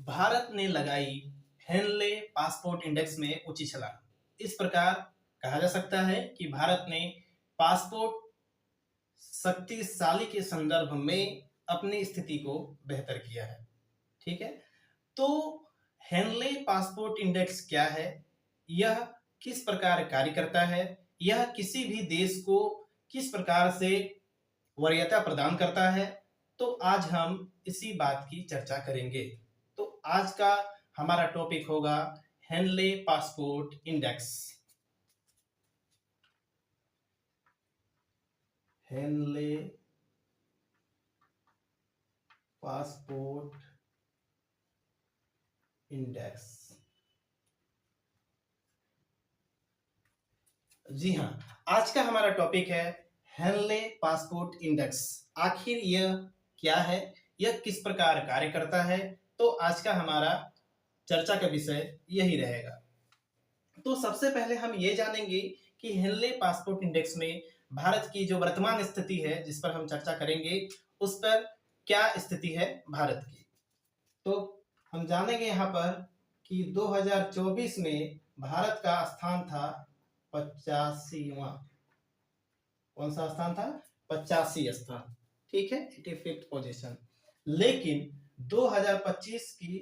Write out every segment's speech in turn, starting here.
भारत ने लगाई Henley passport index में ऊंची छलांग। इस प्रकार कहा जा सकता है कि भारत ने पासपोर्ट शक्तिशाली के संदर्भ में अपनी स्थिति को बेहतर किया है। ठीक है, तो हेनले पासपोर्ट इंडेक्स क्या है, यह किस प्रकार कार्य करता है, यह किसी भी देश को किस प्रकार से वरीयता प्रदान करता है, तो आज हम इसी बात की चर्चा करेंगे। तो आज का हमारा टॉपिक होगा Henley passport index. Henley passport index. जी हाँ, आज का हमारा टॉपिक है हेनले पासपोर्ट इंडेक्स। आखिर यह क्या है, यह किस प्रकार कार्य करता है, तो आज का हमारा चर्चा का विषय यही रहेगा। तो सबसे पहले हम ये जानेंगे कि हेनले पासपोर्ट इंडेक्स में भारत की जो वर्तमान स्थिति है, जिस पर हम चर्चा करेंगे, उस पर क्या स्थिति है भारत की। तो हम जानेंगे यहाँ पर कि 2024 में भारत का स्थान था 85वां। कौन सा स्थान था? 85 स्थान। ठीक है, 85th पोजीशन। लेकिन 2025 की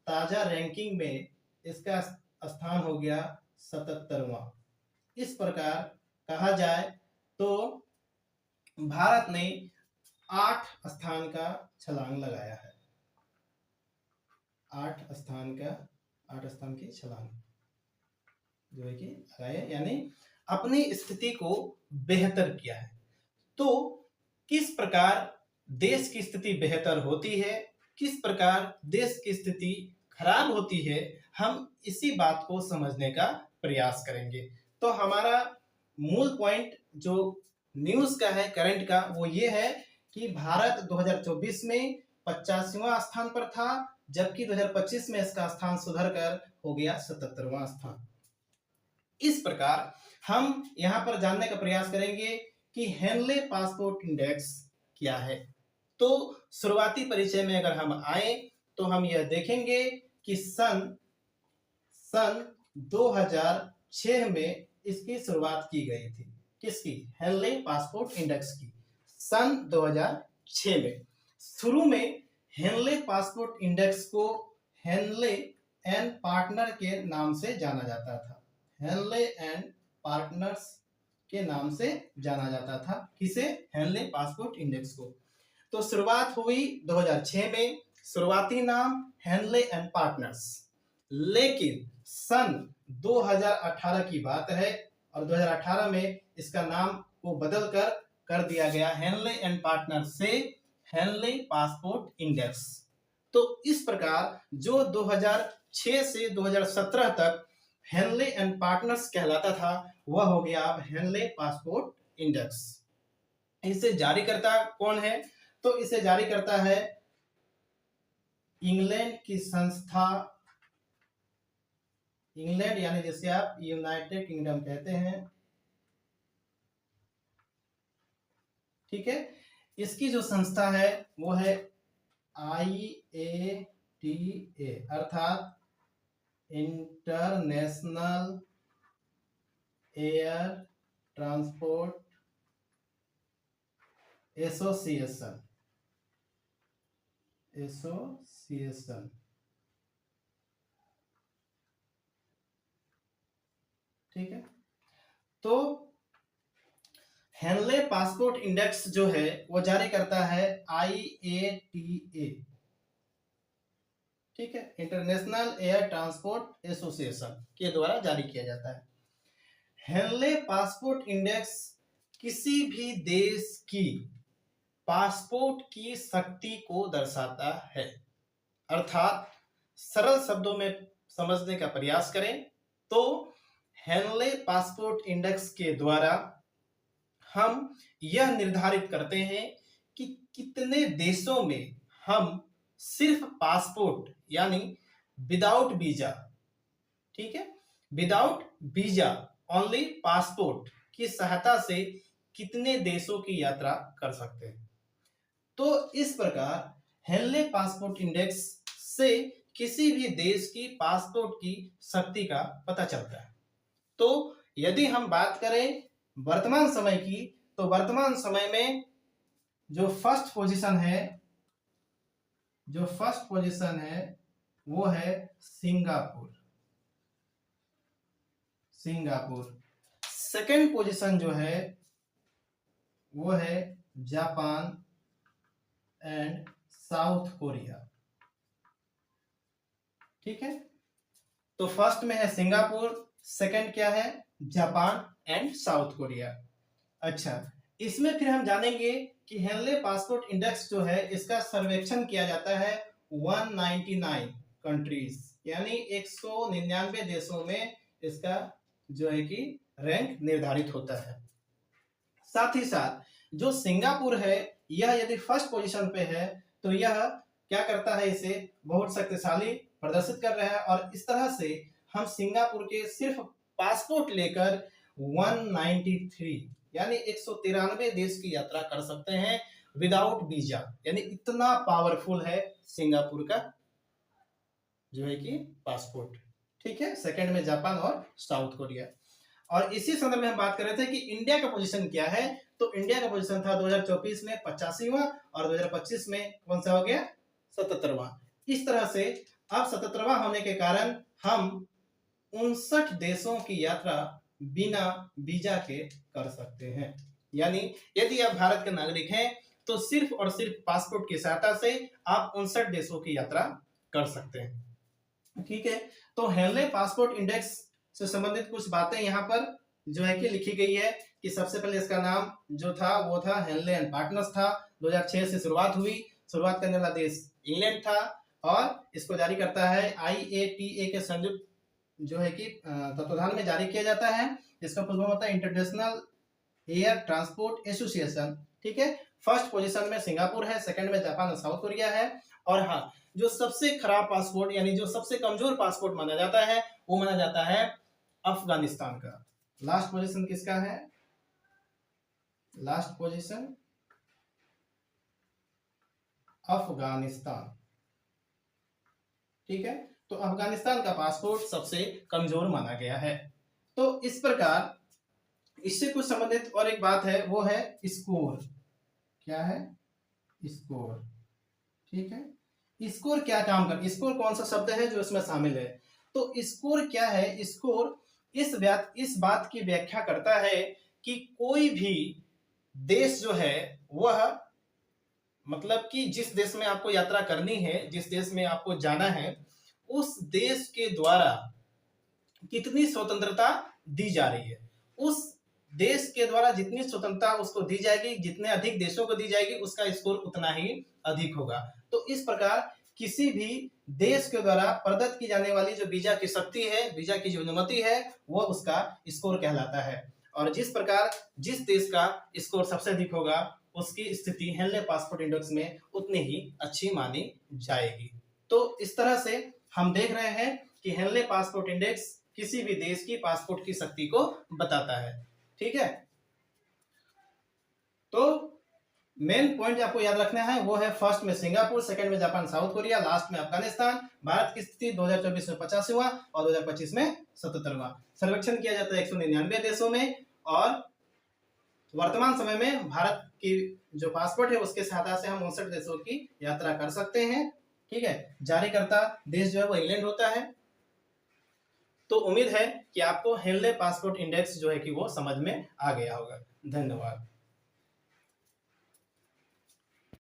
ताजा रैंकिंग में इसका स्थान हो गया 77वां। इस प्रकार कहा जाए तो भारत ने 8 स्थान का छलांग लगाया है। 8 स्थान की छलांग जो है कि लगाया, यानी अपनी स्थिति को बेहतर किया है। तो किस प्रकार देश की स्थिति बेहतर होती है, किस प्रकार देश की स्थिति खराब होती है, हम इसी बात को समझने का प्रयास करेंगे। तो हमारा मूल पॉइंट जो न्यूज का है, करंट का, वो ये है कि भारत 2024 में 85वां स्थान पर था, जबकि 2025 में इसका स्थान सुधर कर हो गया 77वां स्थान। इस प्रकार हम यहाँ पर जानने का प्रयास करेंगे कि हेनले पासपोर्ट इंडेक्स क्या है। तो शुरुआती परिचय में अगर हम आए तो हम यह देखेंगे कि सन 2006 में इसकी शुरुआत की गई थी। किसकी? हेनले पासपोर्ट इंडेक्स की। सन 2006 में शुरू में हेनले पासपोर्ट इंडेक्स को हेनले एंड पार्टनर के नाम से जाना जाता था। हेनले एंड पार्टनर्स के नाम से जाना जाता था। किसे? हेनले पासपोर्ट इंडेक्स को। तो शुरुआत हुई 2006 में, शुरुआती नाम हेनले एंड पार्टनर्स। लेकिन सन 2018 की बात है और 2018 में इसका नाम को बदल कर दिया गया हेनले एंड पार्टनर्स से हेनले पासपोर्ट इंडेक्स। तो इस प्रकार जो 2006 से 2017 तक हेनले एंड पार्टनर्स कहलाता था, वह हो गया अब हेनले पासपोर्ट इंडेक्स। इसे जारी करता कौन है? तो इसे जारी करता है इंग्लैंड की संस्था, इंग्लैंड यानी जिसे आप यूनाइटेड किंगडम कहते हैं। ठीक है, इसकी जो संस्था है वो है IATA, अर्थात इंटरनेशनल एयर ट्रांसपोर्ट एसोसिएशन। ठीक है, तो हेनले पासपोर्ट इंडेक्स जो है वो जारी करता है IATA। ठीक है, इंटरनेशनल एयर ट्रांसपोर्ट एसोसिएशन के द्वारा जारी किया जाता है। हेनले पासपोर्ट इंडेक्स किसी भी देश की पासपोर्ट की शक्ति को दर्शाता है। अर्थात सरल शब्दों में समझने का प्रयास करें तो हेनले पासपोर्ट इंडेक्स के द्वारा हम यह निर्धारित करते हैं कि कितने देशों में हम सिर्फ पासपोर्ट यानी विदाउट वीजा, ठीक है, विदाउट वीजा ओनली पासपोर्ट की सहायता से कितने देशों की यात्रा कर सकते हैं। तो इस प्रकार हेनले पासपोर्ट इंडेक्स से किसी भी देश की पासपोर्ट की शक्ति का पता चलता है। तो यदि हम बात करें वर्तमान समय की, तो वर्तमान समय में जो फर्स्ट पोजीशन है वो है सिंगापुर। सेकंड पोजीशन जो है वो है जापान एंड साउथ कोरिया। ठीक है, तो फर्स्ट में है सिंगापुर, सेकंड क्या है, जापान एंड साउथ कोरिया। अच्छा, इसमें फिर हम जानेंगे कि हेनले पासपोर्ट इंडेक्स जो है इसका सर्वेक्षण किया जाता है 199 कंट्रीज, यानी 199 देशों में इसका जो है कि रैंक निर्धारित होता है। साथ ही साथ जो सिंगापुर है यह यदि फर्स्ट पोजीशन पे है तो यह क्या करता है, इसे बहुत शक्तिशाली प्रदर्शित कर रहा है, और इस तरह से हम सिंगापुर के सिर्फ पासपोर्ट लेकर 193 यानी 193 देश की यात्रा कर सकते हैं विदाउट वीजा, यानी इतना पावरफुल है सिंगापुर का जो है कि पासपोर्ट। ठीक है, सेकंड में जापान और साउथ कोरिया। और इसी संदर्भ में हम बात कर रहे थे कि इंडिया का पोजीशन क्या है, तो इंडिया का पोजीशन था 2024 में 85वां और 2025 में कौन सा हो गया, 77वां। इस तरह से अब 77वां होने के कारण हम 59 देशों की यात्रा बिना वीजा के कर सकते हैं। यानी यदि आप भारत के नागरिक हैं तो सिर्फ और सिर्फ पासपोर्ट की सहायता से आप 59 देशों की यात्रा कर सकते हैं। ठीक है, तो हेनले पासपोर्ट इंडेक्स से संबंधित कुछ बातें यहाँ पर जो है कि लिखी गई है कि सबसे पहले इसका नाम जो था वो था हेनले एंड पार्टनर्स था। 2006 से शुरुआत हुई, शुरुआत करने वाला देश इंग्लैंड था और इसको जारी करता है IATA के संयुक्त जो है कि तत्वाधान में जारी किया जाता है, जिसका फुल फॉर्म होता है इंटरनेशनल एयर ट्रांसपोर्ट एसोसिएशन। ठीक है, फर्स्ट पोजीशन में सिंगापुर है, सेकंड में जापान और साउथ कोरिया है। और हाँ, जो सबसे खराब पासपोर्ट यानी जो सबसे कमजोर पासपोर्ट माना जाता है वो माना जाता है अफगानिस्तान का। लास्ट पोजीशन किसका है, लास्ट पोजीशन अफगानिस्तान। ठीक है, तो अफगानिस्तान का पासपोर्ट सबसे कमजोर माना गया है। तो इस प्रकार इससे कुछ संबंधित और एक बात है वो है स्कोर। क्या है, स्कोर। ठीक है, स्कोर क्या काम कर, स्कोर कौन सा शब्द है जो इसमें शामिल है, तो स्कोर क्या है, स्कोर इस बात की व्याख्या करता है कि कोई भी देश जो है वह मतलब कि जिस देश में आपको यात्रा करनी है, जिस देश में आपको जाना है, उस देश के द्वारा कितनी स्वतंत्रता दी जा रही है। उस देश के द्वारा जितनी स्वतंत्रता उसको दी जाएगी, जितने अधिक देशों को दी जाएगी, उसका स्कोर उतना ही अधिक होगा। तो इस प्रकार किसी भी देश के द्वारा प्रदत्त की जाने वाली जो वीजा की शक्ति है, वीजा की जो अनुमति है, वो उसका स्कोर कहलाता है। और जिस प्रकार जिस देश का स्कोर सबसे अधिक होगा उसकी स्थिति हेनले पासपोर्ट इंडेक्स में उतनी ही अच्छी मानी जाएगी। तो इस तरह से हम देख रहे हैं कि हेनले पासपोर्ट इंडेक्स किसी भी देश की पासपोर्ट की शक्ति को बताता है। ठीक है, तो मेन पॉइंट आपको याद रखना है वो है फर्स्ट में सिंगापुर, सेकंड में जापान साउथ कोरिया, लास्ट में अफगानिस्तान। भारत की स्थिति 2024 में 85वां और 2025 में 77वां। सर्वेक्षण किया जाता है 199 देशों में, और वर्तमान समय में भारत की जो पासपोर्ट है उसके सहायता से हम 59 देशों की यात्रा कर सकते हैं। ठीक है, जारीकर्ता देश जो है वो इंग्लैंड होता है। तो उम्मीद है कि आपको हेनले पासपोर्ट इंडेक्स जो है कि वो समझ में आ गया होगा। धन्यवाद।